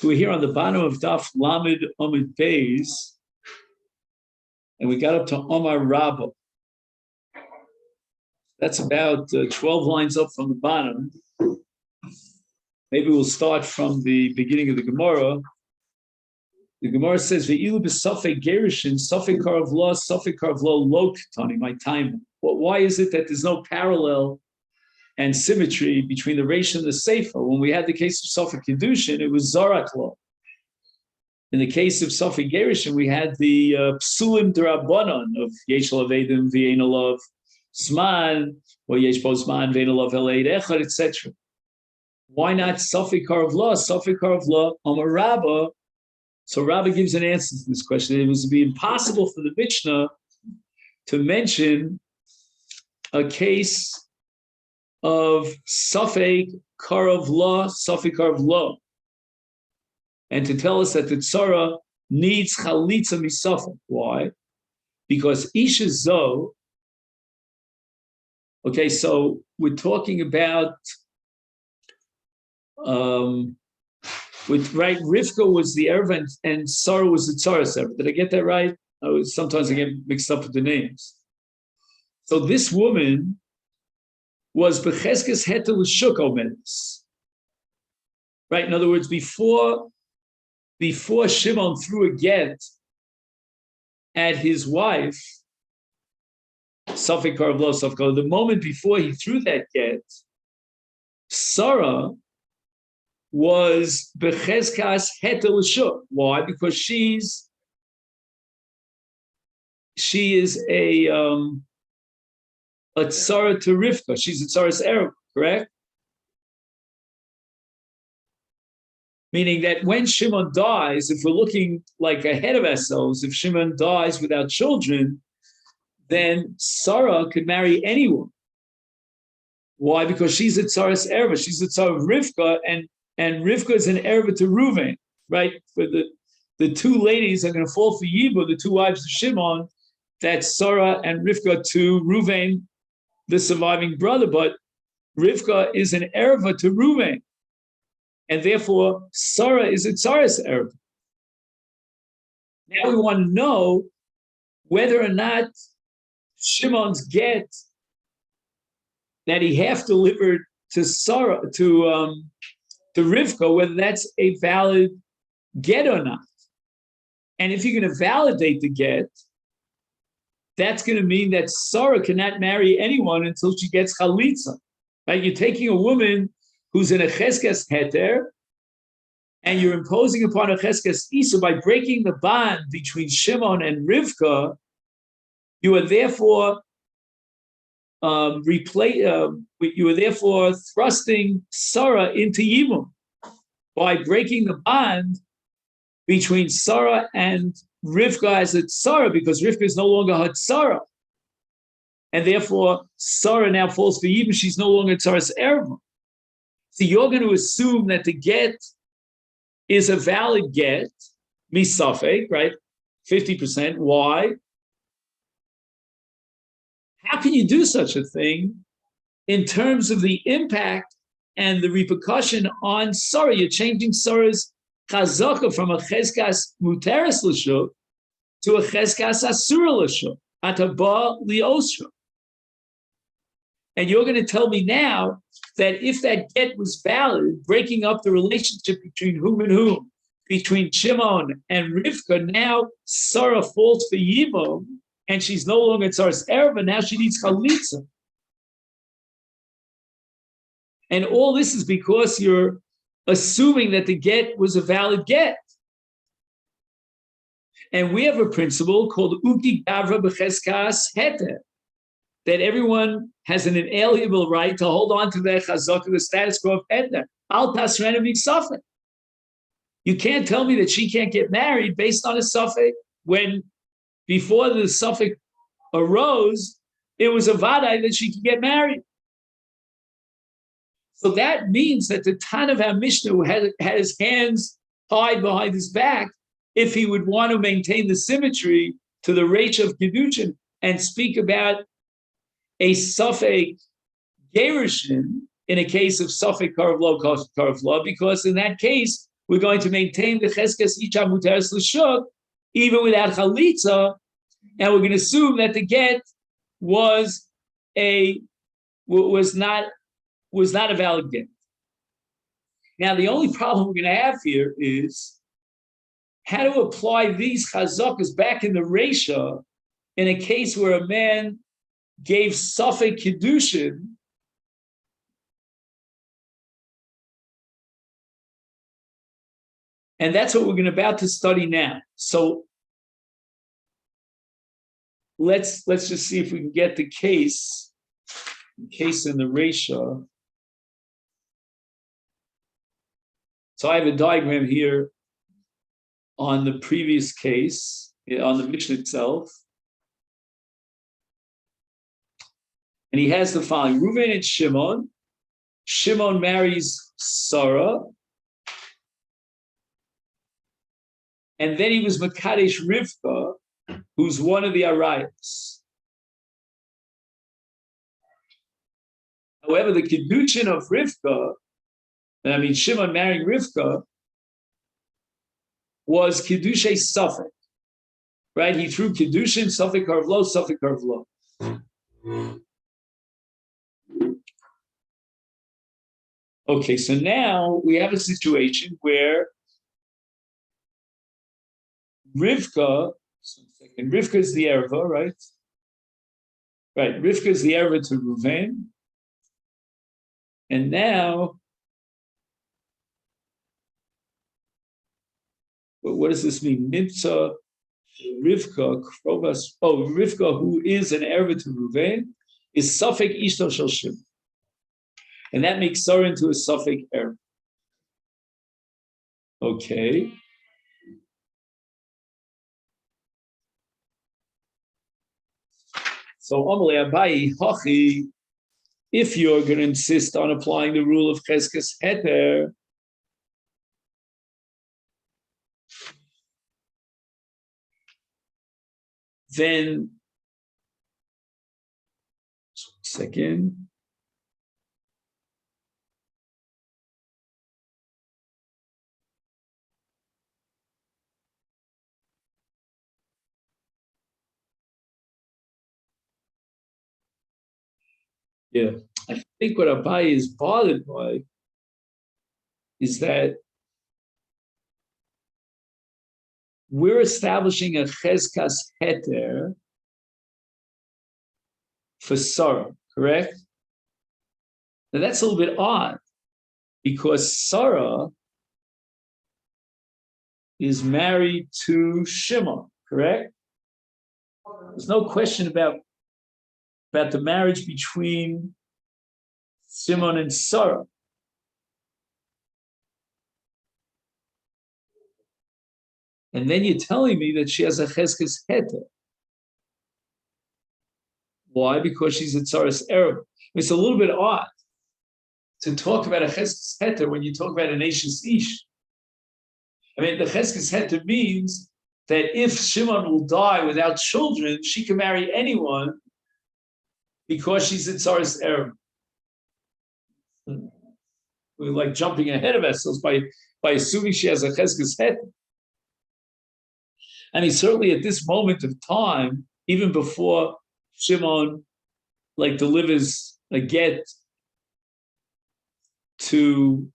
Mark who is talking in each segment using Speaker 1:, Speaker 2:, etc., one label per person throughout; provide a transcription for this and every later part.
Speaker 1: So we're here on the bottom of Daf Lamed Omid Beis, and we got up to Omar Rabba. That's about 12 lines up from the bottom. Maybe we'll start from the beginning of the Gemara. The Gemara says, "Ve'ilu b'safek gerushin, safek karav lo lo ketani." My time. Well, why is it that there's no parallel and symmetry between the Reish and the Seifa? When we had the case of Safek Kedushin, it was Zarak law. In the case of Safek Gerushin, we had the Psulim D'Rabbanan of Yesh Lavedim V'Ein Alav Zman, or Yesh Bo Zman V'Ein Alav Eleid Echad, etc. Why not Safek Karav Lo? Safek Karav Lo Amar Rabba. So Rabba gives an answer to this question. It was to be impossible for the Mishnah to mention a case of Safek Karav Lo, and to tell us that the Tzara needs Chalitza Misafek. Why? Because Isha Zo, okay, so we're talking about, Rivka was the Erev and Sarah was the Tzara's Erev. Did I get that right? Sometimes I get mixed up with the names. So this woman was Becheskes Heter L'Shuk Omedes. Right? In other words, before Shimon threw a get at his wife, Safek Karav Lo Safek Karav, the moment before he threw that get, Sarah was Becheskes Heter L'Shuk. Why? Because she is a tzara to Rivka. She's a tzara's Erev, correct? Meaning that when Shimon dies, if we're looking like ahead of ourselves, if Shimon dies without children, then Sarah could marry anyone. Why? Because she's a tzara's Erev. She's a tzara of Rivka, and Rivka is an Erev to Reuven, right? For the two ladies are going to fall for Yibo, the two wives of Shimon, that's Sarah and Rivka to Reuven, the surviving brother, but Rivka is an erva to Reuven, and therefore Sarah is a tzara's erva. Now we want to know whether or not Shimon's get that he half delivered to Sarah to Rivka, whether that's a valid get or not. And if you're going to validate the get, that's going to mean that Sarah cannot marry anyone until she gets chalitza. Right? You're taking a woman who's in a cheskes heter, and you're imposing upon a cheskes isa by breaking the bond between Shimon and Rivka. You are therefore thrusting Sarah into Yibum by breaking the bond between Sarah and Rivka as a tzara, because Rivka is no longer her tzara. And therefore, Sarah now falls for Yibum, she's no longer tzara's erva. So you're going to assume that the get is a valid get, misafek, right? 50%. Why? How can you do such a thing in terms of the impact and the repercussion on Sarah? You're changing Sarah's chazaka from a cheskas muteres l'shuk to a cheskas asura l'shuk, ataba liosra. And you're going to tell me now that if that get was valid, breaking up the relationship between whom and whom, between Shimon and Rivka, now Sarah falls for Yibum, and she's no longer Tzar's Erva, now she needs Chalitza. And all this is because you're assuming that the get was a valid get. And we have a principle called Uki Gavra B'Cheskas Heter, that everyone has an inalienable right to hold on to their chazak, the status quo of Heter. Al Tasrena B'Safek. You can't tell me that she can't get married based on a Safek when before the Safek arose, it was a Vadai that she could get married. So that means that the Tan of our Mishnah, who had his hands tied behind his back, if he would want to maintain the symmetry to the Reish of Kedushin and speak about a Safek Gerushin in a case of Safek Karav Lo, because in that case, we're going to maintain the cheskes isha muteres l'shuk even without chalitza, and we're going to assume that the get was not a valid get. Now, the only problem we're going to have here is how to apply these chazakas back in the Reisha in a case where a man gave Safek Kiddushin and that's what we're about to study now. So let's just see if we can get the case in the Reisha. So I have a diagram here on the previous case, on the Mishnah itself. And he has the following: Reuven and Shimon. Shimon marries Sarah. And then he was Makadesh Rivka, who's one of the Arayos. However, the Kiddushin of Rivka, Shimon marrying Rivka, was Kiddushay Safek, right? He threw Kiddushin, Safek Karvlo, Safek Karvlo. Okay, so now we have a situation where Rivka is the Erva, right? Right, Rivka is the Erva to Reuven. And now, what does this mean? Nimtza Rivka, Rivka, who is an Erva to Reuven, is Safek Ishto Shel Shimon. And that makes Sarah into a Safek Erva. Okay. So, Amalei Abayi, Hachi, if you're going to insist on applying the rule of Cheskes Heter, then, second. Yeah, I think what Abaye is bothered by is that we're establishing a Cheskas Heter for Sarah, correct? Now that's a little bit odd because Sarah is married to Shimon, correct? There's no question about the marriage between Shimon and Sarah. And then you're telling me that she has a Cheskes Heter. Why? Because she's a Tzaras Erev. It's a little bit odd to talk about a Cheskes Heter when you talk about an Eishes Ish. The Cheskes Heter means that if Shimon will die without children, she can marry anyone because she's a Tzaras Erev. We're like jumping ahead of ourselves by assuming she has a Cheskes Heter. Certainly at this moment of time, even before Shimon delivers a get to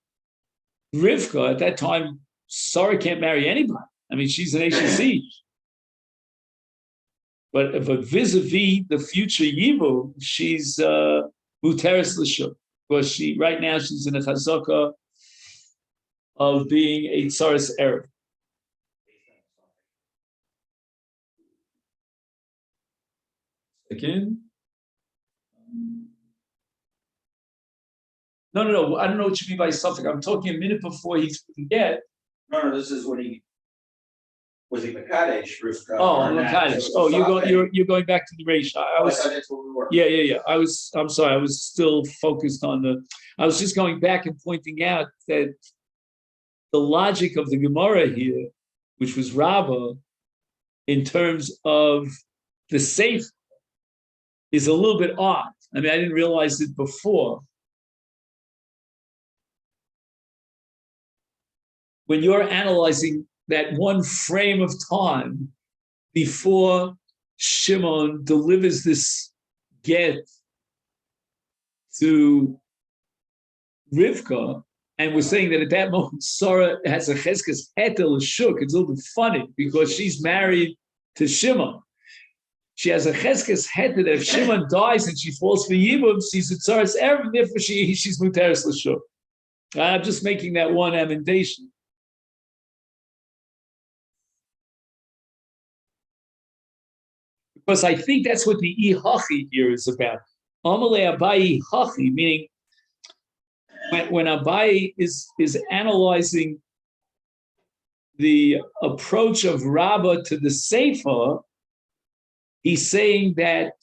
Speaker 1: Rivka, at that time, Sarah can't marry anybody. She's an HSE. But vis-a-vis the future Yivu, she's Muteres L'Shuk. Because right now she's in a chazaka of being a Tzaras Erev. Again? No. I don't know what you mean by suffix. I'm talking a minute before he's get.
Speaker 2: No, this is when he was he Makadesh, Rivka.
Speaker 1: Oh, Makadesh. Oh, you're going back to the ratio.
Speaker 2: That's what we were.
Speaker 1: Yeah. I'm sorry. I was still focused on I was just going back and pointing out that the logic of the Gemara here, which was Rabbah, in terms of the safe, is a little bit odd. I didn't realize it before. when you're analyzing that one frame of time before Shimon delivers this get to Rivka, and we're saying that at that moment Sarah has a cheskes hetel shuk. It's a little bit funny because she's married to Shimon. She has a cheskes hetel that if Shimon dies and she falls for Yibum, she's a tzaras erev, therefore she's muteres l'shuk. I'm just making that one amendation. Because I think that's what the ihachi here is about. Amalei Abayi hachi, meaning when Abayi is analyzing the approach of Rabbah to the Sefer, he's saying that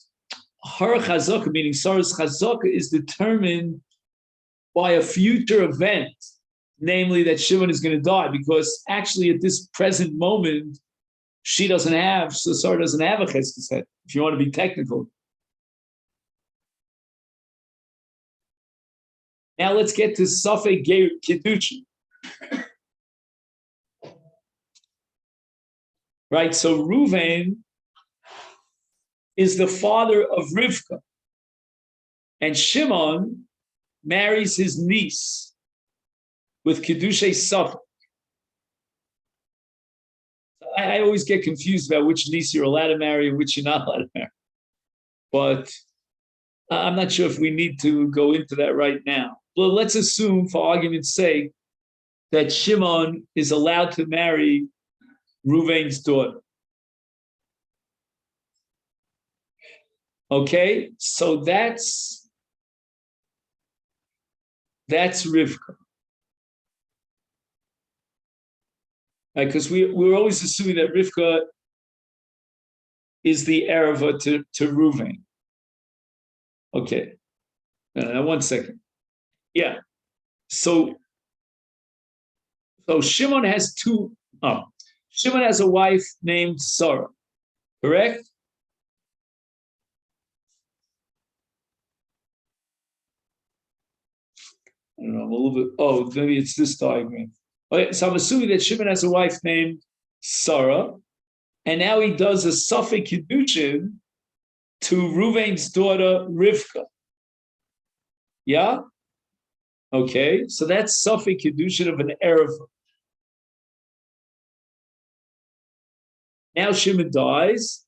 Speaker 1: her chazaka, meaning Sarah's chazaka, is determined by a future event, namely that Shimon is going to die, because actually at this present moment, she doesn't have, so Sarah doesn't have a cheskes head, if you want to be technical. Now let's get to Safek Kedushin. Right, so Reuven is the father of Rivka, and Shimon marries his niece with Kedushay Safek. I always get confused about which niece you're allowed to marry and which you're not allowed to marry. But I'm not sure if we need to go into that right now. Well, let's assume, for argument's sake, that Shimon is allowed to marry Reuven's daughter. Okay, so that's Rivka. Right, because we're always assuming that Rivka is the Ereva to Reuven. Okay, one second. Yeah, so Shimon has Shimon has a wife named Sarah, correct? I don't know, I'm a little bit, maybe it's this diagram. Okay, so I'm assuming that Shimon has a wife named Sarah, and now he does a Safek Kedushin to Reuven's daughter Rivka. Yeah? Okay, so that's Safek Kedushin of an Erev. Now Shimon dies.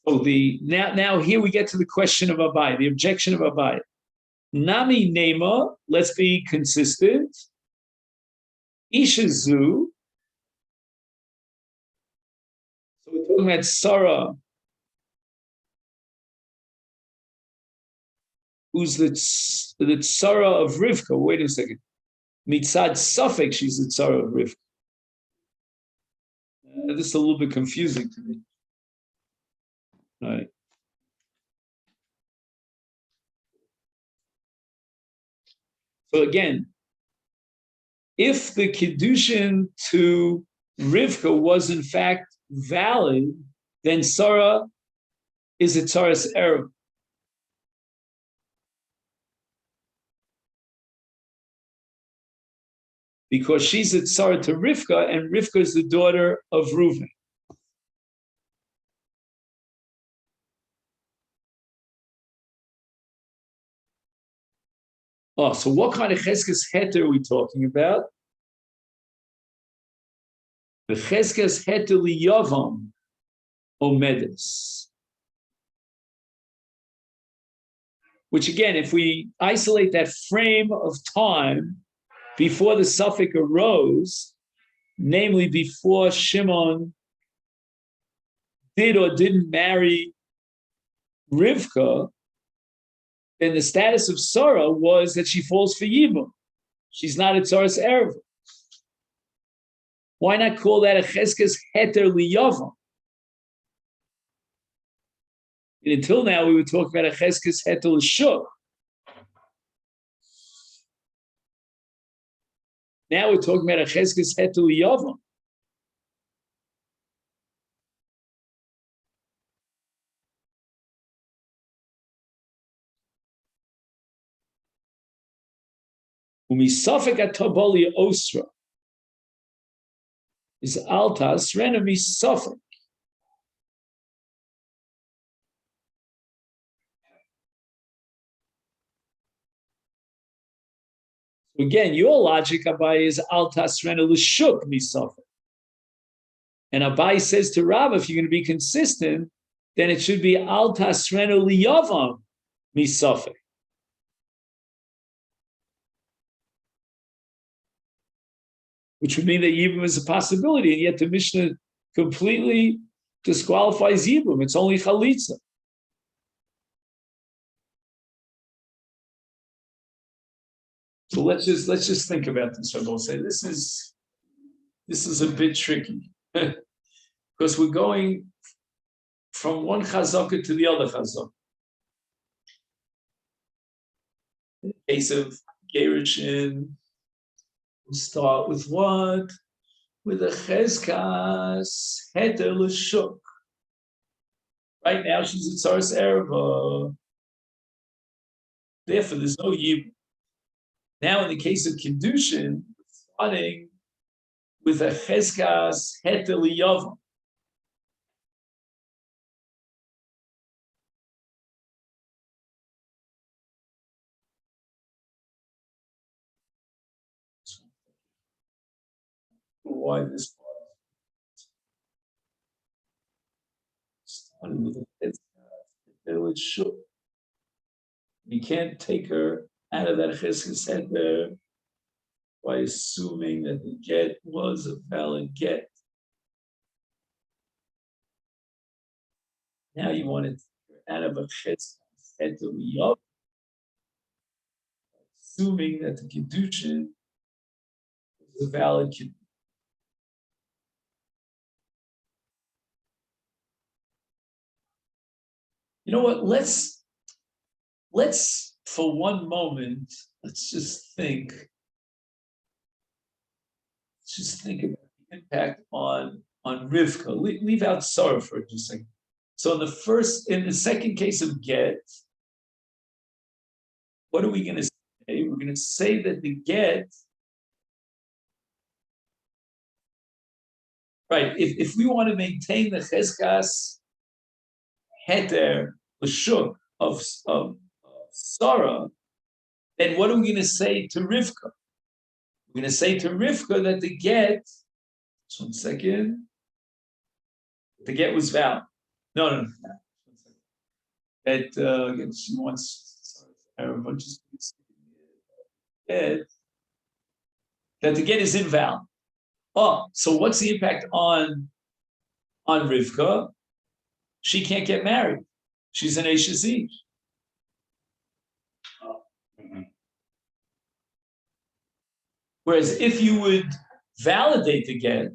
Speaker 1: So now here we get to the question of Abai, the objection of Abai. Nami Nema, let's be consistent. Ishazu. So we're talking about Sarah, who's the Tzara of Rivka. Wait a second. Mitzad Safek, she's the Tzara of Rivka. This is a little bit confusing to me. All right. So again, if the Kiddushin to Rivka was in fact valid, then Sarah is a Tzaras Erev. Because she's a Tzara to Rivka, and Rivka is the daughter of Reuven. Oh, so what kind of Cheskes Heter are we talking about? The Cheskes Heter Yavam Omedes. Which again, if we isolate that frame of time before the Safek arose, namely before Shimon did or didn't marry Rivka, then the status of Sarah was that she falls for Yibum. She's not a Tzaras Erev. Why not call that a Cheskes Heter Liyavam? And until now, we were talking about a Cheskes Heter L'Shuk. Now we're talking about a Cheskes Heter Liyavam. Umisafek atoboli osra is altas rena misafek. Again, your logic, Abai, is altas rena l'shuk misafek. And Abai says to Rav, if you're going to be consistent, then it should be altas rena liyavam misafek. Which would mean that Yibum is a possibility, and yet the Mishnah completely disqualifies Yibum. It's only Chalitza. So let's just think about this. I will say this is a bit tricky because we're going from one chazaka to the other chazaka. In the case of Gerushin, we start with what? With a chezkas heter l'shuk. Right now she's a tzaras erva. Therefore, there's no yibum. Now, in the case of Kiddushin, starting with a chezkas heter liyavam. Why this part? Starting with a chezkas heter l'shuk. You can't take her out of that cheskes heter by assuming that the get was a valid get. Now you want to take her out of a cheskes heter liyav, assuming that the Kiddushin was a valid Kiddushin. You know what? Let's for one moment, let's just think about the impact on Rivka. Leave out Sarah for just a second. So in the second case of get, what are we going to say? We're going to say that the get, right? If we want to maintain the cheskas heter l'shuk of Sarah, then what are we going to say to Rivka? We're going to say to Rivka that the get, just 1 second, the get was valid. No. That she wants that the get is invalid. Oh, so what's the impact on Rivka? She can't get married. She's an Eishes Ish. Whereas if you would validate the get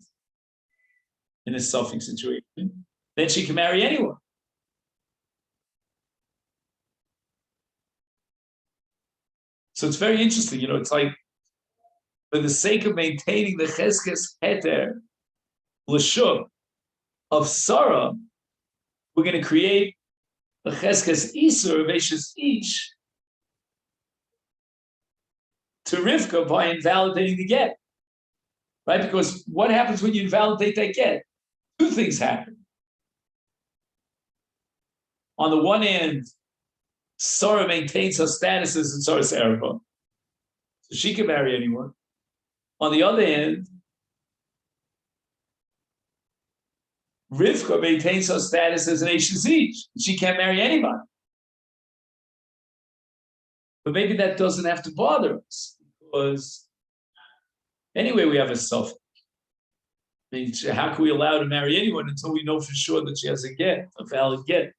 Speaker 1: in a suffix situation, then she can marry anyone. So it's very interesting. It's like for the sake of maintaining the cheskes heter l'shuk of Sarah, we're going to create a cheskes isur of Eishes Ish to Rivka by invalidating the get, right? Because what happens when you invalidate that get? Two things happen. On the one hand, Sarah maintains her status as in Sarah's Erva, so she can marry anyone. On the other hand, Rivka maintains her status as an Eishes Ish. She can't marry anybody. But maybe that doesn't have to bother us, because anyway, we have a suffix. I mean, how can we allow her to marry anyone until we know for sure that she has a get, a valid get?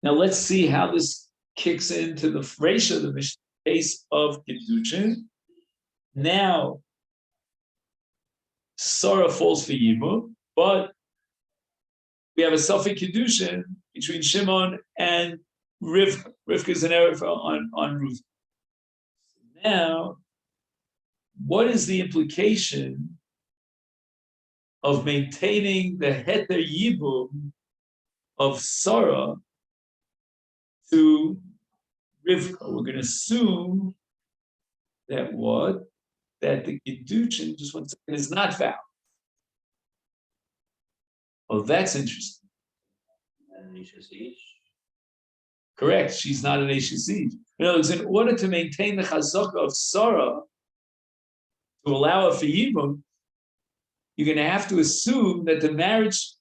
Speaker 1: Now let's see how this kicks into the ratio of the Mishnah case of Kiddushin. Now, Sarah falls for Yibum, but we have a suffix Kiddushin between Shimon and Rivka. Rivka is an Erev on Ruth. Now, what is the implication of maintaining the Heter Yibum of Sarah to Rivka. We're going to assume that what? That the Kiddushin, just 1 second, is not valid. Oh, that's interesting. Correct. She's not an HSE. In other words, in order to maintain the chazaka of Sarah, to allow a for Yibum, you're going to have to assume that the marriage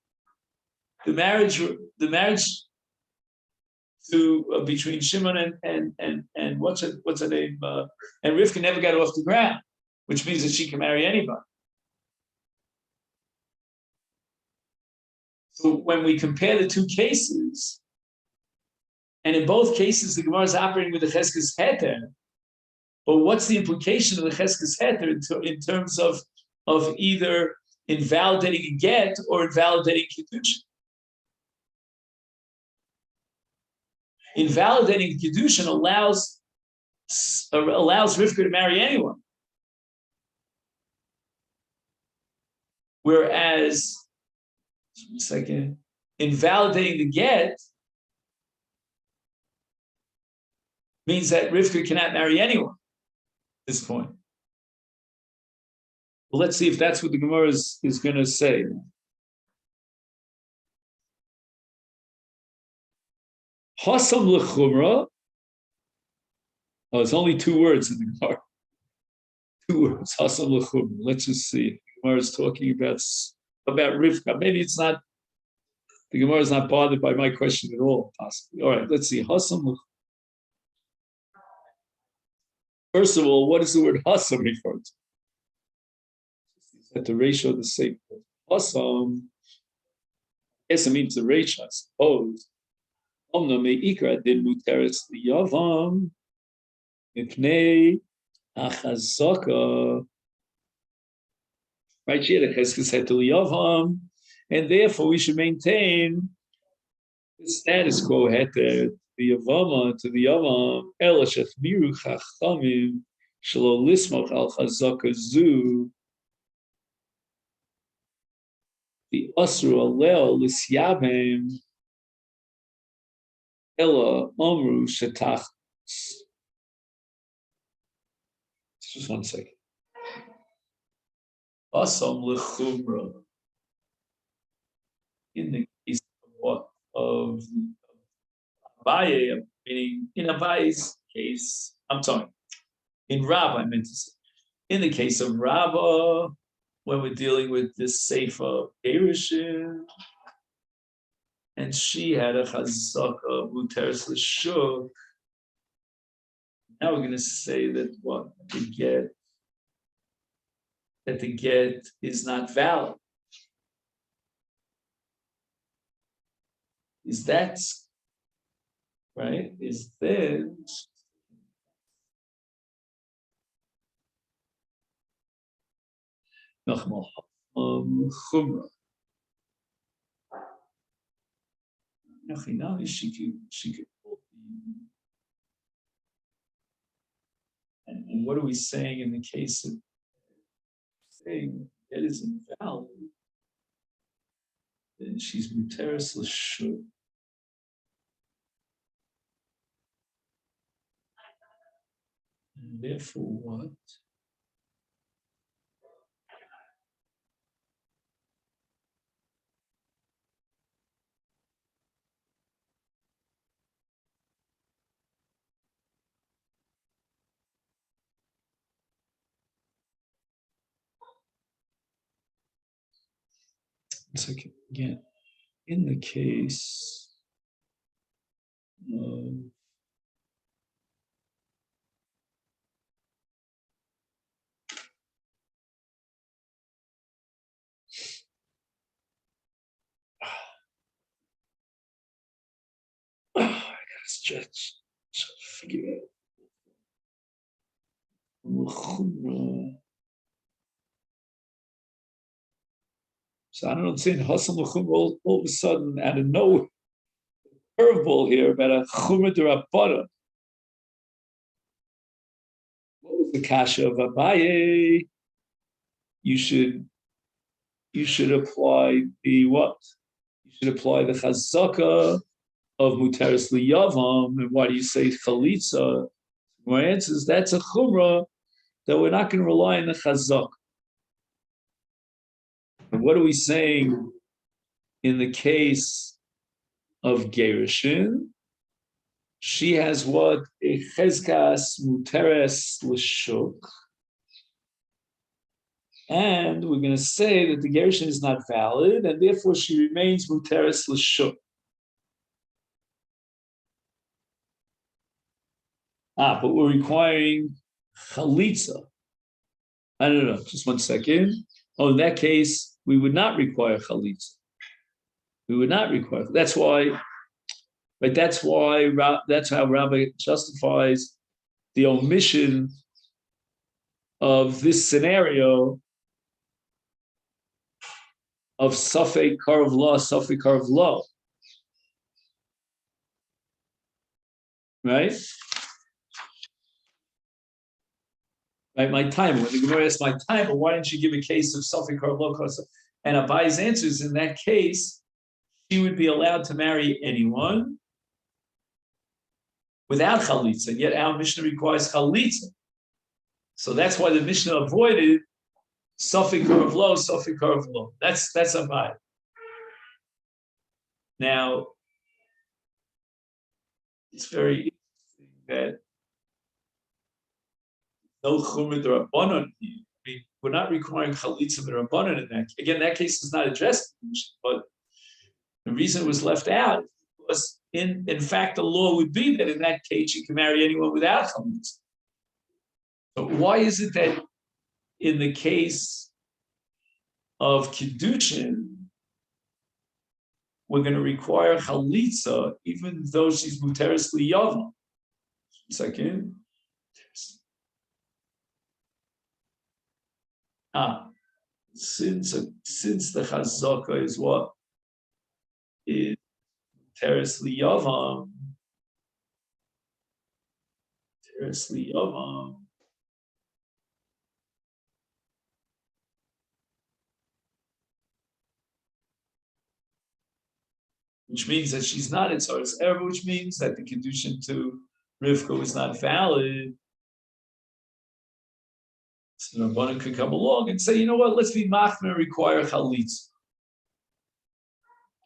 Speaker 1: to between Shimon and what's her name and Rivka never got off the ground, which means that she can marry anybody. So when we compare the two cases, and in both cases the Gemara is operating with the Cheskes Heter, but what's the implication of the Cheskes Heter in terms of either invalidating a get or invalidating Kiddushin? Invalidating Kiddushin allows Rivka to marry anyone. Whereas, invalidating the get means that Rivka cannot marry anyone at this point. Well, let's see if that's what the Gemara is going to say. Hasam lechumra. Oh, it's only 2 words in the Gemara. 2 words. Hasam lechumra. Let's just see. The Gemara is talking about Rivka. Maybe it's not. The Gemara is not bothered by my question at all. Possibly. All right. Let's see. Hasam lechumra. First of all, what does the word hasam refer to? Is that the ratio the same? Hasam. Yes, it means the ratio, I suppose. Omna meikra din muteres liyavam mipnei achazaka. Right here, the cheskes het liyavam, and therefore we should maintain the status quo heter the yavama to the yavam elasheth miru chachamim shelo lismoch al chazaka zu the asru alel lisyavim. Ella Omru Shetach. Just 1 second. Asam lechumra. In the case of what? Of Abaye, meaning in Abaye's case, I'm sorry. In Rabbah, I meant to say. In the case of Rabbah, when we're dealing with this Sefer Erishim, and she had a chazaka muteres l'shuk. Now we're going to say that what the get is not valid. Is that right? Is then chumrah. She could and what are we saying in the case of saying it is invalid? Then she's muteres l'shuk. And therefore what? Second, again, in the case of I gotta stretch, figure it out. So I don't understand. Hasam l'chumra all of a sudden out of nowhere, curveball here about a chumra d'Rabbanan. What was the kasha of Abaye? You should apply the what? You should apply the chazaka of muteris liyavam, and why do you say chalitza? My answer is that's a chumrah that we're not going to rely on the chazak. And what are we saying in the case of gerushin? She has what? A chezkas muteres l'shuk. And we're going to say that the gerushin is not valid, and therefore she remains muteres l'shuk. But we're requiring chalitza. I don't know, just 1 second. Oh, in that case, we would not require chalitza. We would not require. That's why, right? That's how Rabbi justifies the omission of this scenario of Safek Karav Law, right? Right, my time. When the Gemara asked my time, but why didn't you give a case of Safek Karav Law? And Abai's answer is, in that case, she would be allowed to marry anyone without chalitza. Yet our Mishnah requires chalitza, so that's why the Mishnah avoided Safek Karav Law. That's Abai. Now, it's very interesting that no chumrah d'Rabbanan. I mean, we're not requiring chalitza d'Rabbanan in that. Again, that case is not addressed, but the reason it was left out was, in fact, the law would be that in that case you can marry anyone without chalitza. So why is it that in the case of kiddushin we're going to require chalitza even though she's muteris liyavam? Second. Since the chazaka is what is teres liyavam, which means that she's not in Tzaras Erev, which means that the Kiddushin to Rivka was not valid. So Rabbanan could come along and say, you know what, let's be machmir and require chalitz.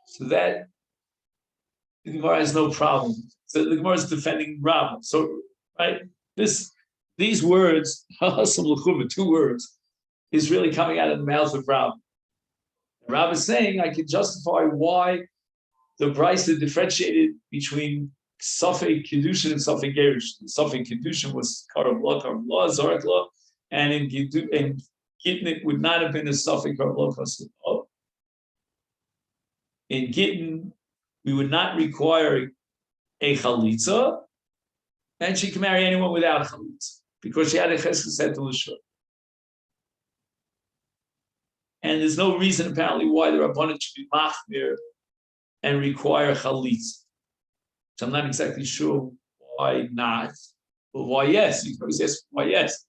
Speaker 1: So that the Gemara has no problem. So the Gemara is defending Rabbah. So, right, these words, 2 words, is really coming out of the mouth of Rabbah. Rabbah is saying, I can justify why the Brisa differentiated between Safek Kiddushin and Safek Gerushin. Safek Kiddushin was Karav Law, Zorak Law, and in Gittin it would not have been a Safek Karav Law. In Gittin, we would not require a chalitza, and she can marry anyone without chalitza because she had a cheskes head to l'shur. And there's no reason apparently why the Rabbanan should be machmir and require chalitza. So I'm not exactly sure why not, but why yes. You can always ask why yes.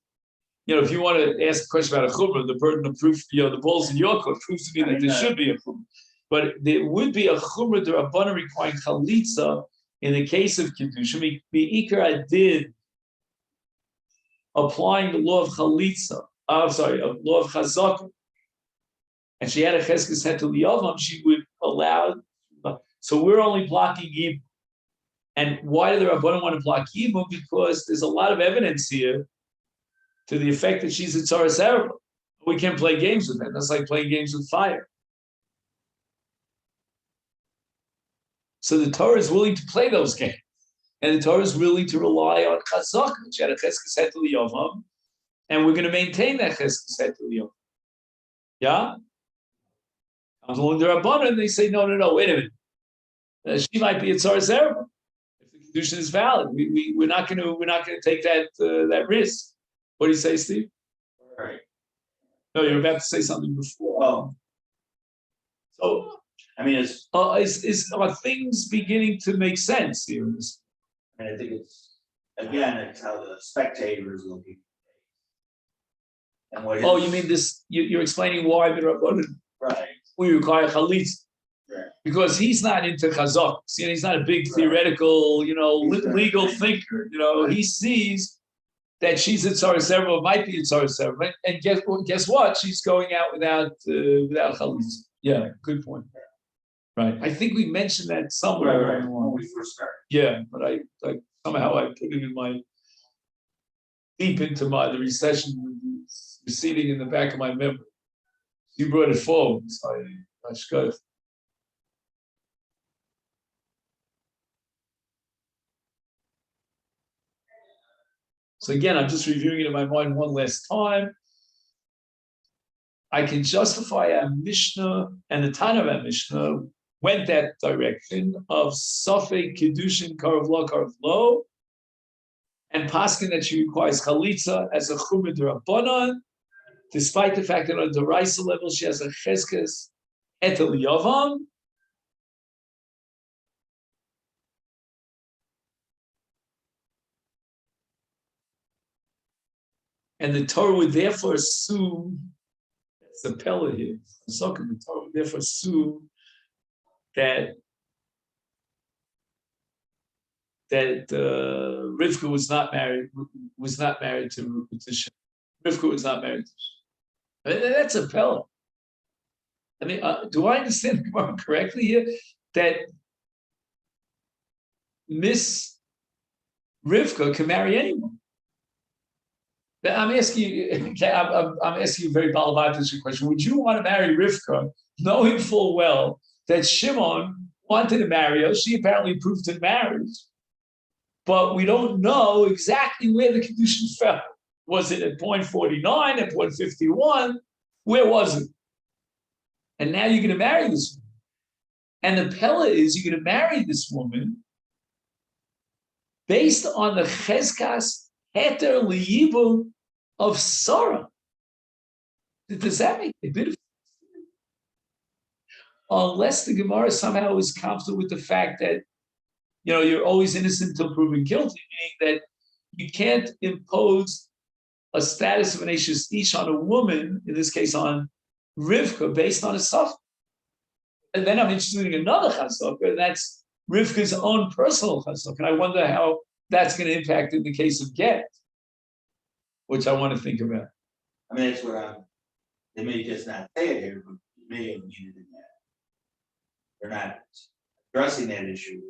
Speaker 1: You know, if you want to ask a question about a chumrah, the burden of proof, the ball's in your court, proves to me that there should be a chumrah. But there would be a chumrah d'Rabbanan requiring chalitza in the case of kiddushin. Be'ikar did applying the law of chalitza. Of law of chazaka, and she had a cheskes head to liyavam, she would allow. So we're only blocking Yibum. And why do the Rabbanan want to block Yibum? Because there's a lot of evidence here to the effect that she's a Tzaras Erev. We can't play games with that. That's like playing games with fire. So the Torah is willing to play those games. And the Torah is willing to rely on Chazak. She had a cheskes head to liyavam, and we're going to maintain that cheskes head to liyavam. Yeah? Comes along the Rabbanan, and they say, no, wait a minute. She might be a Tzaras Erev. If the condition is valid, we're not going to take that risk. What do you say, Steve?
Speaker 2: All right.
Speaker 1: No, you're about to say something before.
Speaker 2: Well,
Speaker 1: so
Speaker 2: I mean,
Speaker 1: are things beginning to make sense here?
Speaker 2: I think it's how the spectator is looking. And what?
Speaker 1: You mean this? You're explaining why the Rabbanan
Speaker 2: right?
Speaker 1: We require chalitza.
Speaker 2: Right.
Speaker 1: because he's not into chazak. He's not a big theoretical, legal thinker. He sees that she's at Saraseva, might be at Saraseva, and guess what? She's going out without chalitza. Yeah, good point. Right. I think we mentioned that somewhere.
Speaker 2: Right. When we first started.
Speaker 1: Yeah, but I somehow I put it in deep into the recession receding in the back of my memory. You brought it forward. So I should. So again, I'm just reviewing it in my mind one last time. I can justify our Mishnah, and the Tana of our Mishnah went that direction of Safek Kiddushin Karav Lo, and Paskin that she requires Chalitza as a Chumid Rabbanan, despite the fact that on the Raisa level she has a Cheskes Etel Yavam. And the Torah would therefore assume, that's the Pella here, the Torah would therefore assume that Rivka was not married to Shem. Rivka was not married to Shem. I mean, that's a Pella. I mean, do I understand the Gemara correctly here? That Miss Rivka can marry anyone. I'm asking you. I'm asking you a very balabatish question. Would you want to marry Rivka, knowing full well that Shimon wanted to marry her? She apparently proved in marriage, but we don't know exactly where the Kedushin fell. Was it at point 49, at point 51? Where was it? And now you're going to marry this woman. And the Pella is you're going to marry this woman based on the Cheskas Heter Liyibum of Sarah. Does that make a bit of sense? Unless the Gemara somehow is comfortable with the fact that you're always innocent until proven guilty, meaning that you can't impose a status of an Ashes Ish on a woman, in this case on Rivka, based on a suffix. And then I'm interested in another chazaka, and that's Rivka's own personal chazaka. And I wonder how that's going to impact in the case of get, which I want to think about.
Speaker 2: I mean, that's what they may just not say it here, but you may have needed in that. They're not addressing that issue.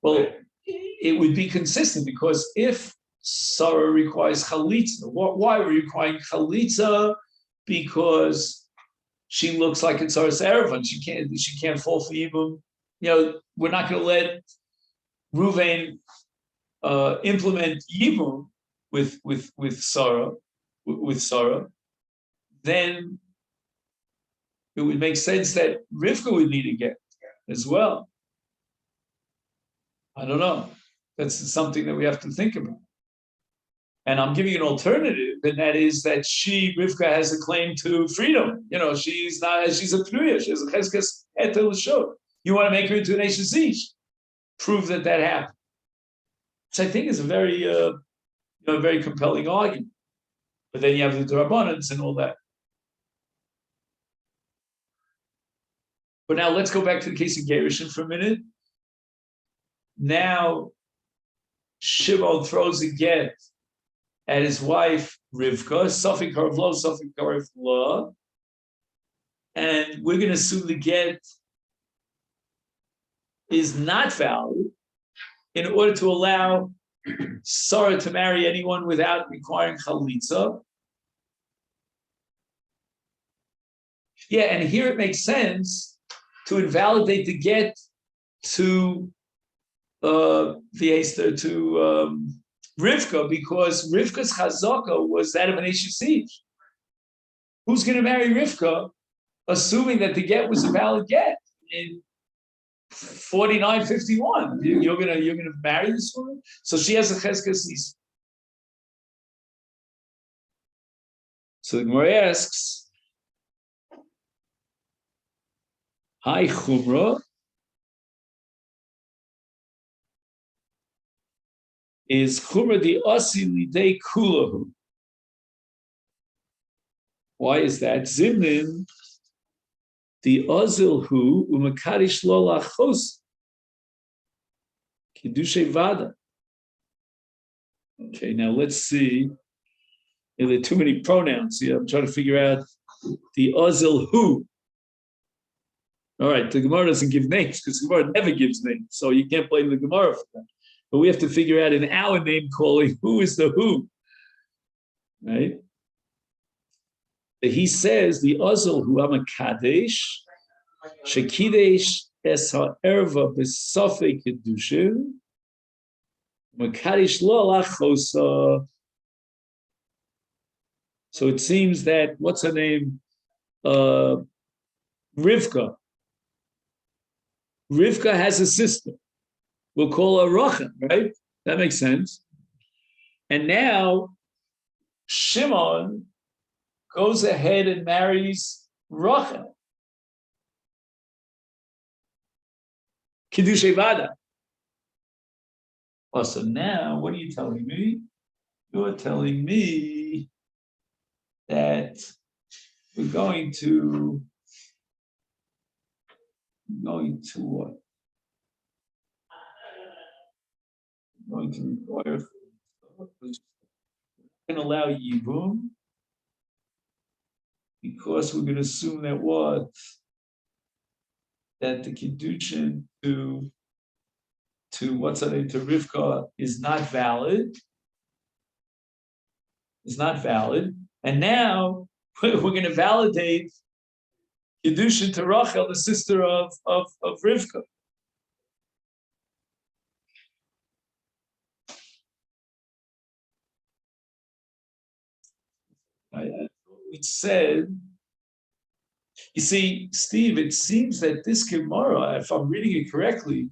Speaker 1: Well, it would be consistent because if Sarah requires chalitza, why are we requiring chalitza? Because she looks like it's Sarah's Erevan. She can't fall for Yibum. We're not going to let Ruvain implement Yibum with Sarah. Then it would make sense that Rivka would need a get as well. I don't know. That's something that we have to think about. And I'm giving an alternative, and that is that Rivka has a claim to freedom. She's a pnuya. She has a cheskes etel l'shor. You want to make her into an Ashes Ish. Prove that happened. Which I think is a very, very compelling argument. But then you have the D'Rabbanans and all that. But now let's go back to the case of Gerushin for a minute. Now, Shimon throws a get at his wife Rivka, Safek Karav Lo, Safek Karav Lo, and we're going to assume the get is not valid in order to allow Sarah to marry anyone without requiring chalitza. Yeah, and here it makes sense to invalidate the get to Rivka, because Rivka's chazaka was that of an Ashes Ish. Who's going to marry Rivka, assuming that the get was a valid get in 49:51? You're gonna marry this woman, so she has a cheskes Ish. So the Gemara asks, "Hi Chumra." Is Chumra the Asi Lidei Kulahu? Why is that? Zimnin The ozil hu umakarish lo lachos kidushay vada. Okay, now let's see. There are too many pronouns here. I'm trying to figure out the ozil who. All right, the Gemara doesn't give names because the Gemara never gives names, so you can't blame the Gemara for that. But we have to figure out in our name calling who is the who, right? He says the ozil who am a kadesh, shekidesh es ha'erva b'safei kedushin, makadesh lo lachosa. So it seems that what's her name, Rivka. Rivka has a sister. We'll call her Rachel, right? That makes sense. And now Shimon goes ahead and marries Rachel. Kiddushei Vada. Oh, so now what are you telling me? You're telling me that we're going to what? Going to require, can allow Yibum because we're going to assume that what? That the Kiddushin to what's her name, to Rivka is not valid. Is not valid. And now we're going to validate Kiddushin to Rachel, the sister of Rivka. It said, you see, Steve, it seems that this Gemara, if I'm reading it correctly,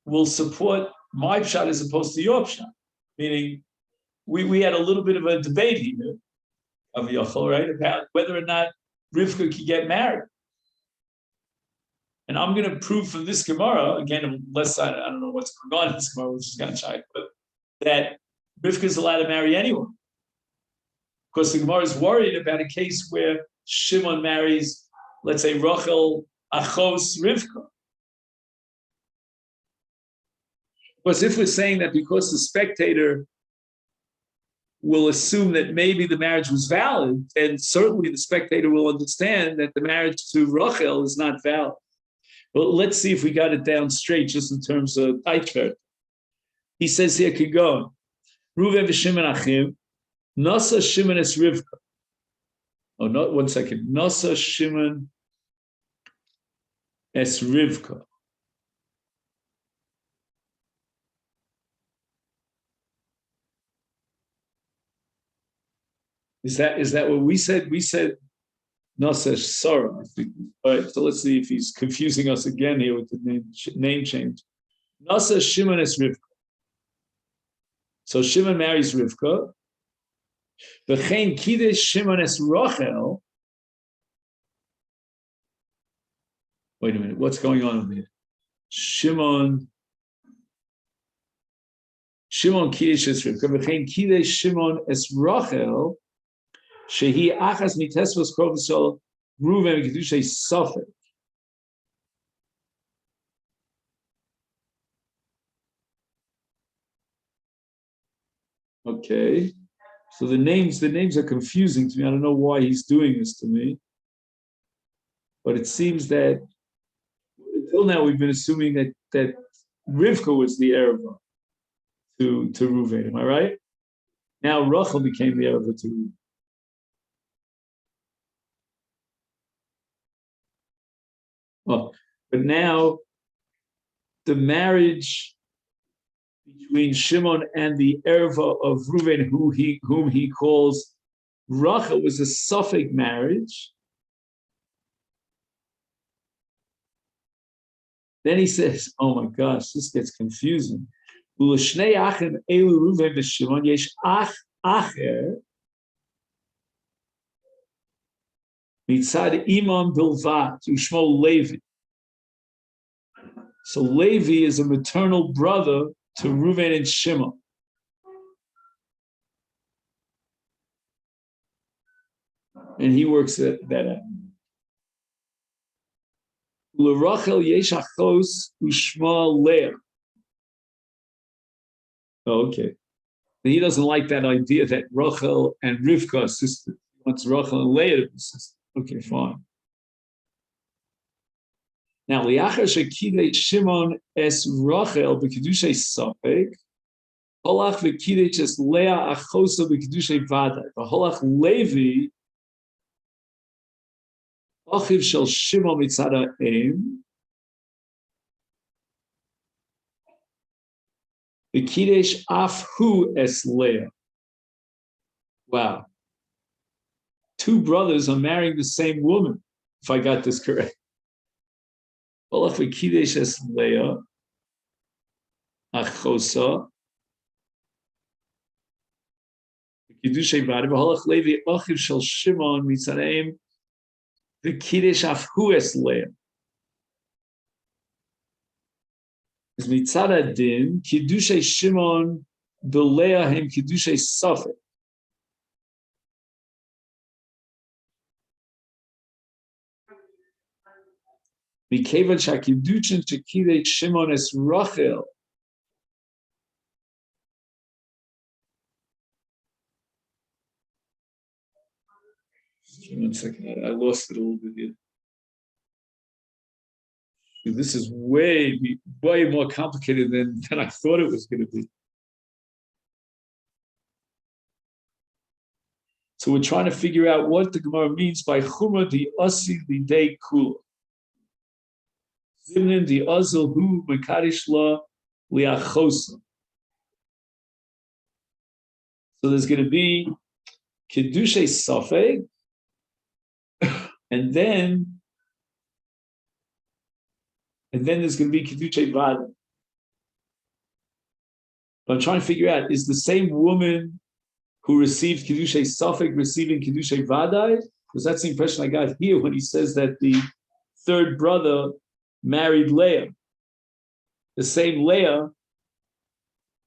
Speaker 1: will support my pshat as opposed to your pshat. Meaning, we had a little bit of a debate here, of Yochel, right, about whether or not Rivka could get married. And I'm going to prove from this Gemara, again, unless I don't know what's going on in this Gemara, which is kind of shy, but that Rivka is allowed to marry anyone. Of course, the Gemara is worried about a case where Shimon marries, let's say, Rachel Achos Rivka. Because if we're saying that because the spectator will assume that maybe the marriage was valid, and certainly the spectator will understand that the marriage to Rachel is not valid. But let's see if we got it down straight, just in terms of Eichert. He says here, Kigon, Ruven v'Shimon Achim, Nasa Shimon es Rivka. Oh, not 1 second. Nasa Shimon es Rivka. Is that what we said? We said Nasa Sarah. I think. All right, so let's see if he's confusing us again here with the name change. Nasa Shimon es Rivka. So Shimon marries Rivka. V'chein kidesh Shimon es Rachel. Wait a minute, what's going on over here? Shimon kidesh es Rivka. V'chein kidesh Shimon es Rachel. Shehi achas mitesvos krovusol Ruven v'kedushay safek. Okay. So the names are confusing to me. I don't know why he's doing this to me. But it seems that until now we've been assuming that Rivka was the Ereva to Reuven. Am I right? Now Rachel became the Ereva to Reuven. Oh, but now the marriage between Shimon and the Erva of Reuven, whom he calls Rachel, was a Suffolk marriage. Then he says, oh my gosh, this gets confusing. Ul'shnei achim elu Reuven v'Shimon yesh ach acher mitzad imam bilvat u'shmo Levi. So Levi is a maternal brother to Reuven and Shimon. And he works that out. L'Rachel yesh achos u'shma Leah. Oh, okay. He doesn't like that idea that Rachel and Rivka are sisters. He wants Rachel and Leah to be sisters. Okay, fine. Now, liachar shekidei Shimon es Rachel b'kedushay Safek, holach v'kidei es Leah achosa b'kedushay Vadai. V'holach Levi achiv shel Shimon mitzad ha'em, v'kidei af hu es Leah. Wow. Two brothers are marrying the same woman, if I got this correct. Holach v'kidei es Leah achosa b'kedushay Vadai. V'holach Levi achiv shel Shimon mitzad ha'em, the Kiddush of who es Leah. Is mitzad adin Kiddushay Shimon b'Leah hem Kiddushay Safek. Mikevan shakiddushin shekidei Shimon es Rachel. One second, I lost it a little bit here. This is way more complicated than I thought it was going to be. So we're trying to figure out what the Gemara means by Chumra di Asi Lidei Kula. Zimnin di Azil Hu Mekadish La Liachosa. So there's going to be Kiddushay Safek, and then there's going to be Kiddushay Vadai. But I'm trying to figure out, is the same woman who received Kiddushay Safek receiving Kiddushay Vadai? Because that's the impression I got here when he says that the third brother married Leah. The same Leah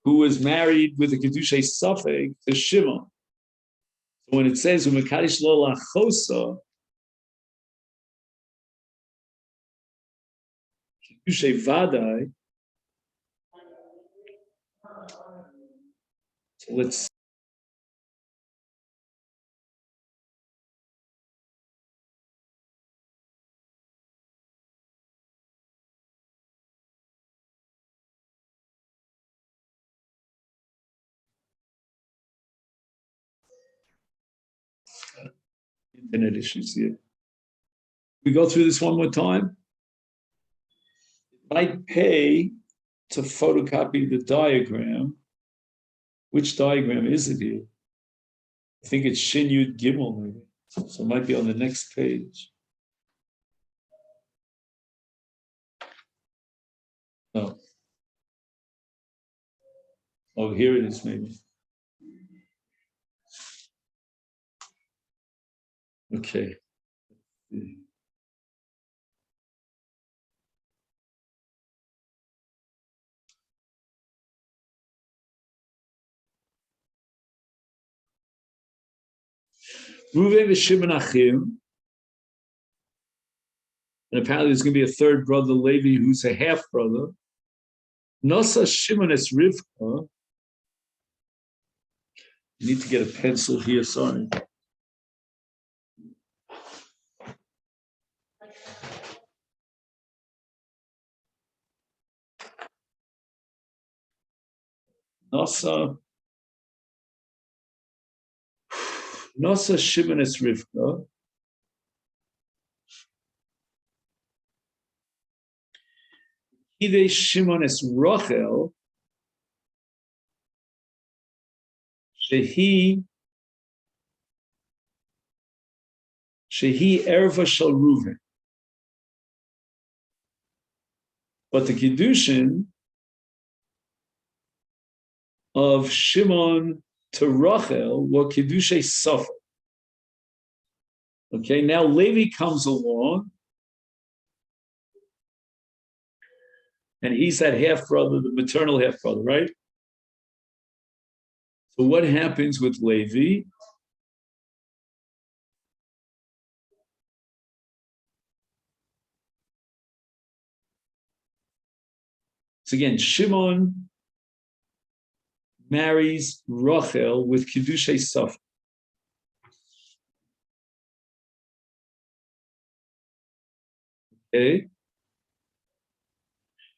Speaker 1: who was married with the Kiddushay Safek to Shimon. So when it says, Umekadish lo lachosa, Kiddushay Vadai, so let's internet issues here. We go through this one more time. It might pay to photocopy the diagram. Which diagram is it here? I think it's Shin Yud Gimel, maybe. So it might be on the next page. No. Oh, here it is, maybe. Okay. Reuven v'Shimon Achim, and apparently there's going to be a third brother, Levi, who's a half brother. Nasa Shimon es Rivka. You need to get a pencil here, sorry. Nasa Shimon es Rivka. Kidei Shimon es Rachel. Shehi Erva Shal Reuven. But the Kiddushin of Shimon to Rachel were Kiddushay Safek. Okay, now Levi comes along, and he's that half brother, the maternal half brother, right? So what happens with Levi? So again, Shimon marries Rachel with Kiddushay Safek. Okay.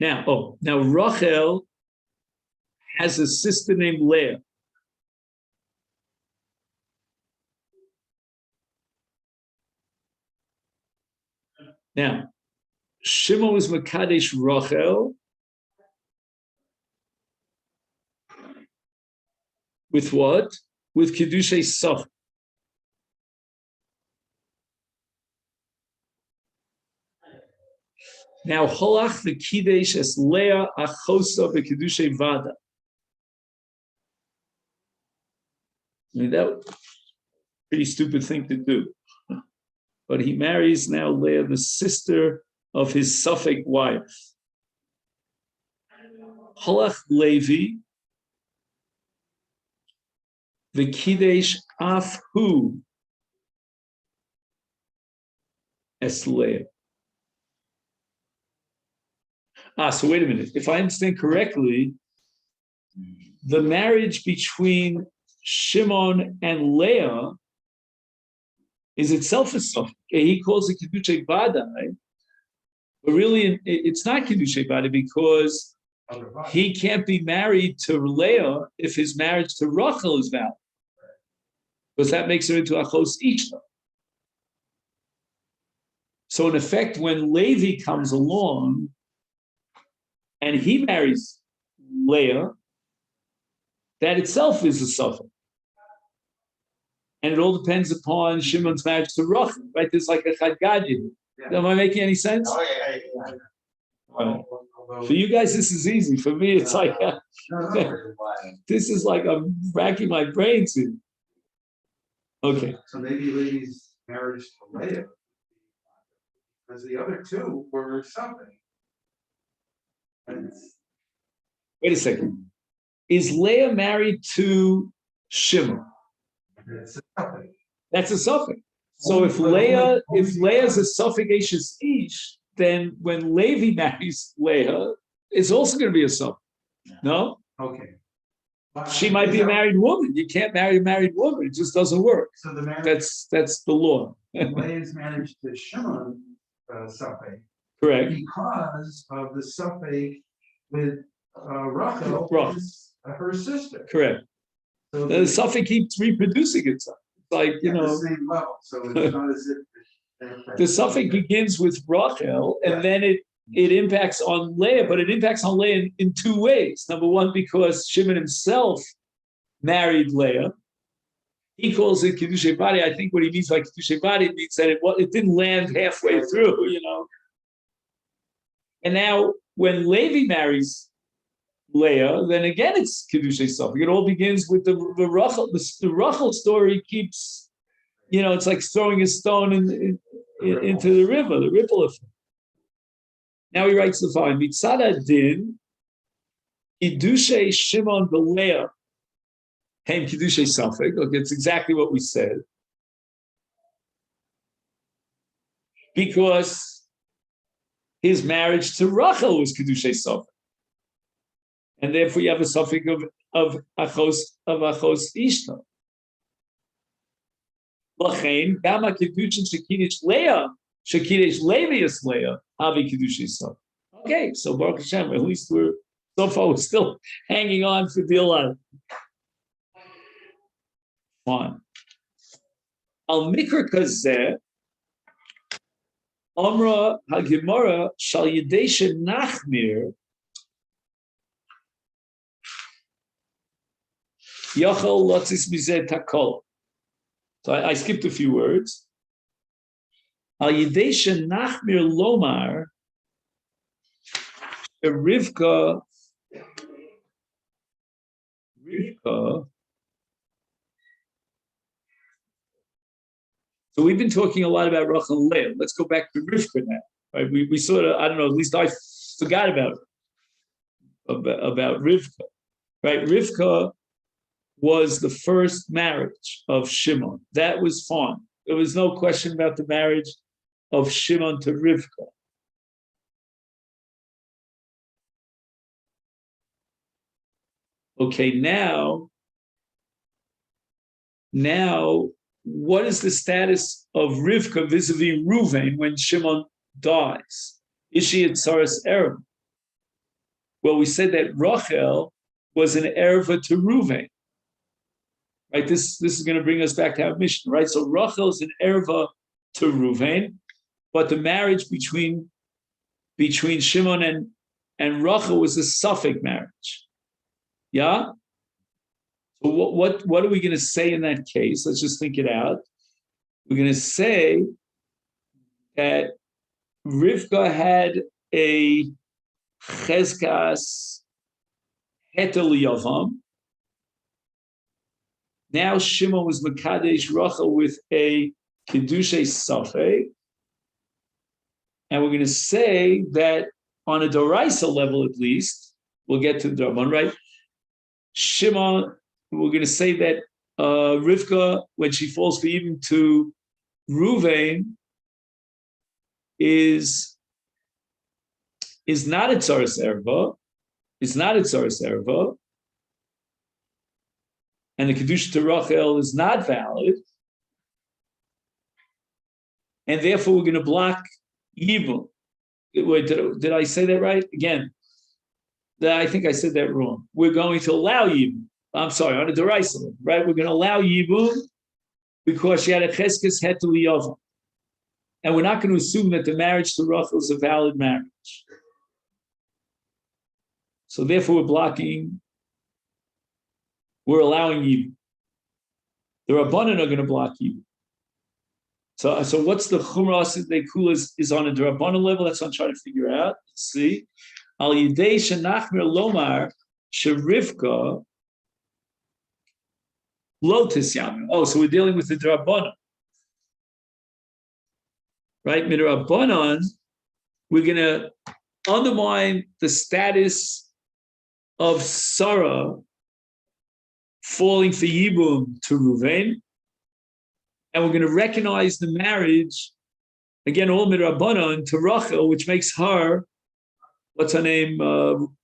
Speaker 1: Now Rachel has a sister named Leah. Now, Shimon was Makadesh Rachel with what? With Kiddushay Safek. Now, Holach the Kiddush es Leah Achosa beKiddushay Vada. I mean, that was a pretty stupid thing to do. But he marries now Leah, the sister of his Safek wife. Holach Levi, the Kiddush af hu es Leah. So wait a minute. If I understand correctly, the marriage between Shimon and Leah is itself a Safek. He calls it Kiddushay Vada, right? But really, it's not Kiddushay Vada because he can't be married to Leah if his marriage to Rachel is valid, because that makes her into Achos Ishta. So in effect, when Levi comes along and he marries Leah, that itself is a Safek. And it all depends upon Shimon's marriage to Rachel, right? There's like a Chadgadin. Am I making any sense?
Speaker 2: Oh, yeah.
Speaker 1: For you guys, this is easy. For me, it's like, this is like I'm racking my brains in. Okay.
Speaker 3: So maybe Levi's marriage to Leah, because the other two were something.
Speaker 1: Wait a second. Is Leah married to Shimon?
Speaker 3: It's something.
Speaker 1: That's a Safek. So if Leah's a Safek Eishes Ish, then when Levi marries Leah, it's also going to be a Safek. No?
Speaker 3: Okay.
Speaker 1: She might be a married woman. You can't marry a married woman. It just doesn't work.
Speaker 3: So the marriage,
Speaker 1: That's the law.
Speaker 3: Leah's marriage to Shimon Safek,
Speaker 1: Correct.
Speaker 3: because of the Safek with Rachel, is her sister.
Speaker 1: Correct.
Speaker 3: So
Speaker 1: The Safek keeps reproducing itself. It's like,
Speaker 3: at the same level. So it's not as if
Speaker 1: the Safek begins with Rachel, and then it impacts on Leah, but it impacts on Leah in two ways. Number one, because Shimon himself married Leah. He calls it Kiddushay Badi. I think what he means by Kiddushay Badi means that it didn't land halfway through, And now when Levi marries Leah, then again it's Kiddushay Safek. It all begins with the Rachel. The Rachel story keeps, it's like throwing a stone into the river, the ripple effect. Now he writes the following: Mitzad Din, Kiddushay Shimon B'Leah, Hem Kiddushay Safek. Look, it's exactly what we said. Because his marriage to Rachel was Kiddushay Safek. And therefore you have a Safek of Achos Ishta. L'chein, Gama Kiddushin Shekidish Leah, Shekidish Levius Leah, Havi Kiddushay Safek. Okay, so Baruch Hashem, at least we're still hanging on for dear life. Fine. Al Mikra Kazeh, Amra HaGemara Shal Yedeshe Nachmir Yachal Lotzis Mizeh Takol. So I skipped a few words. Al Yedeshe Nachmir Lomar Rivka. So we've been talking a lot about Rachel and Leah. Let's go back to Rivka now. Right? We sort of, I don't know, at least I forgot about Rivka. Right? Rivka was the first marriage of Shimon. That was fine. There was no question about the marriage of Shimon to Rivka. Okay, now, what is the status of Rivka vis-a-vis Reuven when Shimon dies? Is she at Tzaras Erev? Well, we said that Rachel was an Erva to Reuven. Right, this is going to bring us back to our mission, right? So Rachel is an Erva to Reuven, but the marriage between Shimon and Rachel was a suffix marriage. Yeah? So what are we going to say in that case? Let's just think it out. We're going to say that Rivka had a cheskas hetel yavam. Now Shimon was mekadesh Rachel with a kedushay safek, and we're going to say that on a doraisa level, at least, we'll get to the Draban, right? Shimon, we're going to say that Rivka, when she falls for even to Ruvain, is not a tzaras erva, and the kedusha to Rachel is not valid, and therefore we're going to block Yibum. Wait, did I say that right? Again, I think I said that wrong. We're going to allow Yibum. I'm sorry, on a deraisa, right? We're going to allow Yibum because she had a cheskes hetel yavam. And we're not going to assume that the marriage to Rachel is a valid marriage. So therefore we're allowing Yibum. The Rabbanan are going to block Yibum. So what's the Chumras Nekula is on a Rabbanan level? That's what I'm trying to figure out. Let's see. Al Yidei Shenachmer Lomar Sherivka Lotus Yamin. Oh, so we're dealing with the Rabbanan. Right? Midrabbanan, we're going to undermine the status of Sarah falling for Yibum to Ruvain, and we're going to recognize the marriage, again, all Midrabbanan, to Rachel, which makes her, what's her name, we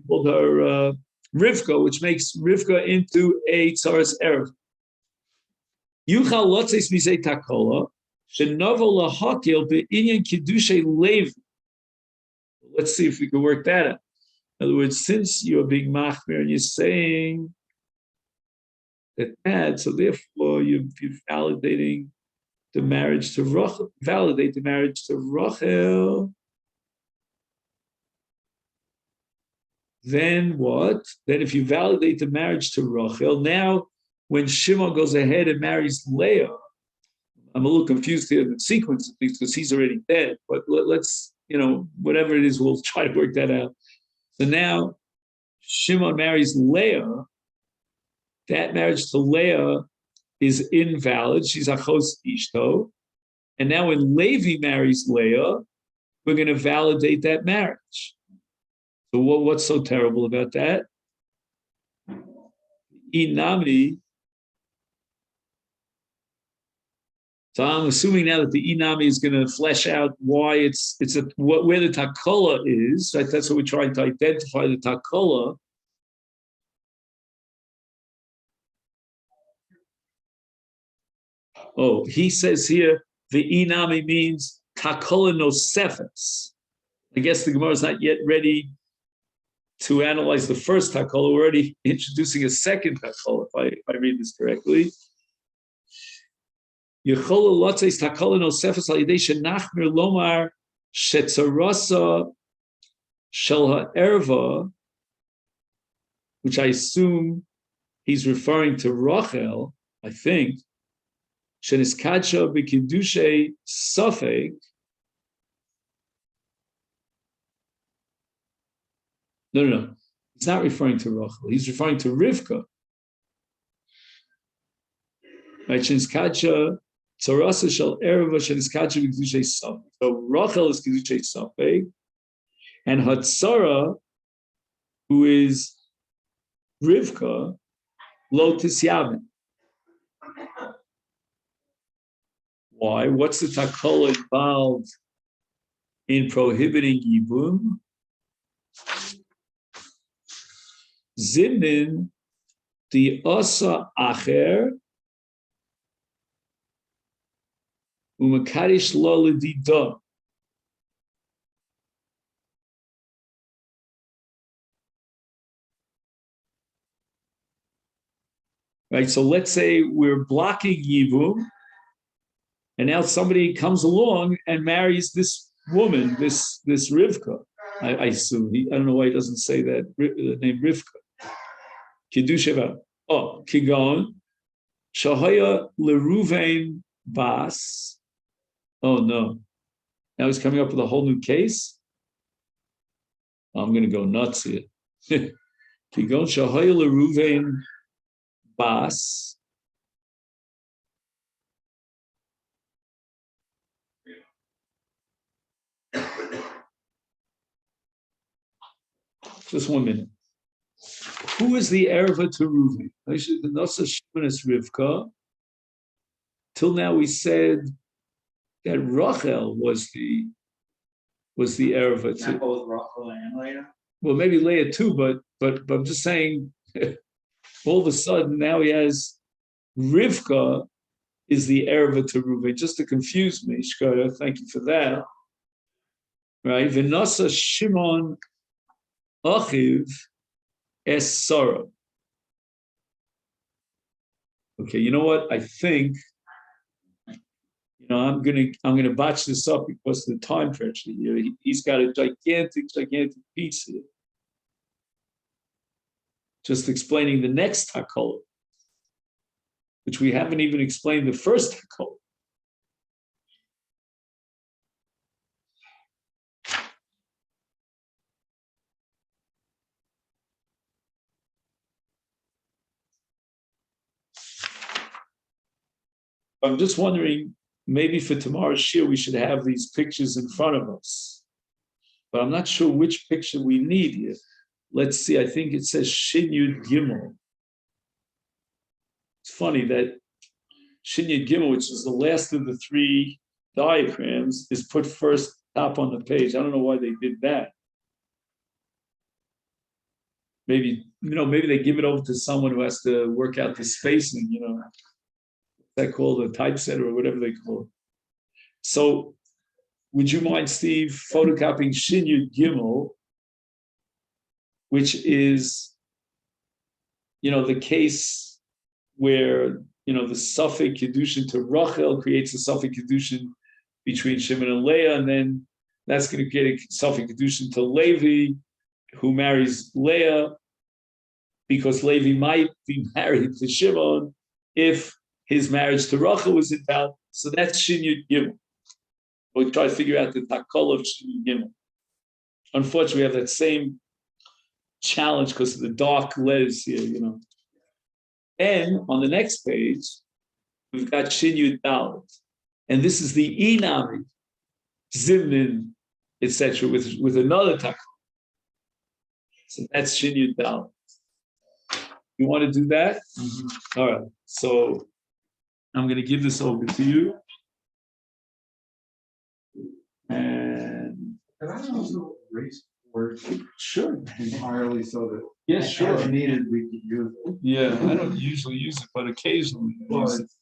Speaker 1: called her Rivka, which makes Rivka into a Tzaras Erev. Yuchal Lotzes Misei Takola, Shenovo Lahakil Be'inyan Kiddushay Levi. Let's see if we can work that out. In other words, since you're being machmir and you're saying that, so therefore you're validating the marriage to Rachel, validate the marriage to Rachel. Then what? Then if you validate the marriage to Rachel, now when Shimon goes ahead and marries Leah, I'm a little confused here in the sequence of things because he's already dead, but let's, whatever it is, we'll try to work that out. So now Shimon marries Leah. That marriage to Leah is invalid. She's achos ishto. And now when Levi marries Leah, we're going to validate that marriage. So what's so terrible about that? Inami. So I'm assuming now that the Inami is going to flesh out why where the Takola is, right? That's what we're trying to identify, the Takola. Oh, he says here, the Inami means Takola Nosefes. I guess the Gemara is not yet ready to analyze the first Takola. We're already introducing a second Takola, if I read this correctly. Yechola Lotzeis Takola Nosefes al Yidei Shenachmir Lomar Shetzarasa Shel HaErva, which I assume he's referring to Rachel, I think. Sheniskacha B'Kiddushay Safek. No. He's not referring to Rachel. He's referring to Rivka. Right? Sheniskacha Tzarasa Shel Erva Sheniskacha B'Kiddushay Safek. So Rachel is Kiddushay Safek, and Hatzara, who is Rivka, Lotus Yamin. Why? What's the Takola involved in prohibiting Yibum? Zimnin the Osa Acher Umakadish Lo L'Didah. Right, so let's say we're blocking Yibum, and now somebody comes along and marries this woman, this Rivka. I assume I don't know why he doesn't say that the name Rivka. Kiddusheva. Oh, Kigon Shahaya Leruvain Bas. Oh no! Now he's coming up with a whole new case. I'm going to go nuts here. Kigon Shahaya Leruvain Bas. Just 1 minute. Who is the Erva to Reuven? The Nasa Shimon is Rivka. Till now we said that Rachel was the Erva to.
Speaker 2: Not both Rachel and Leah.
Speaker 1: Well, maybe Leah too, but I'm just saying. All of a sudden now he has Rivka is the Erva to Reuven, just to confuse me. Shkoda, thank you for that. Right? V'nasa Shimon Achiv es Sarah. Okay, you know what? I think I'm gonna botch this up because of the time pressure here. He's got a gigantic piece here. Just explaining the next Hakol, which we haven't even explained the first Hakol. I'm just wondering, maybe for tomorrow's shir, we should have these pictures in front of us. But I'm not sure which picture we need here. Let's see, I think it says Shin Yud Gimel. It's funny that Shin Yud Gimel, which is the last of the 3 diagrams, is put first top on the page. I don't know why they did that. Maybe they give it over to someone who has to work out the spacing, That called a typesetter or whatever they call it. So, would you mind, Steve, photocopying Shin Yud Gimel, which is, the case where the Safek Kedushin to Rachel creates a Safek Kedushin between Shimon and Leah, and then that's going to create a Safek Kedushin to Levi, who marries Leah, because Levi might be married to Shimon if his marriage to Rachel was in doubt. So that's Shin Yud Gimel. We'll try to figure out the takol of Shin Yud Gimel. Unfortunately, we have that same challenge because of the dark letters here, And on the next page, we've got Shin Yud Dalet. And this is the Inami, Zimnin, etc., with another takol. So that's Shin Yud Dalet. You want to do that? Mm-hmm. All right. So I'm going to give this over to you. And
Speaker 3: can I also erase words?
Speaker 1: Sure.
Speaker 3: Entirely so that
Speaker 1: sure.
Speaker 3: as needed we can use it.
Speaker 1: Yeah, I don't usually use it, but occasionally.
Speaker 3: Well, it's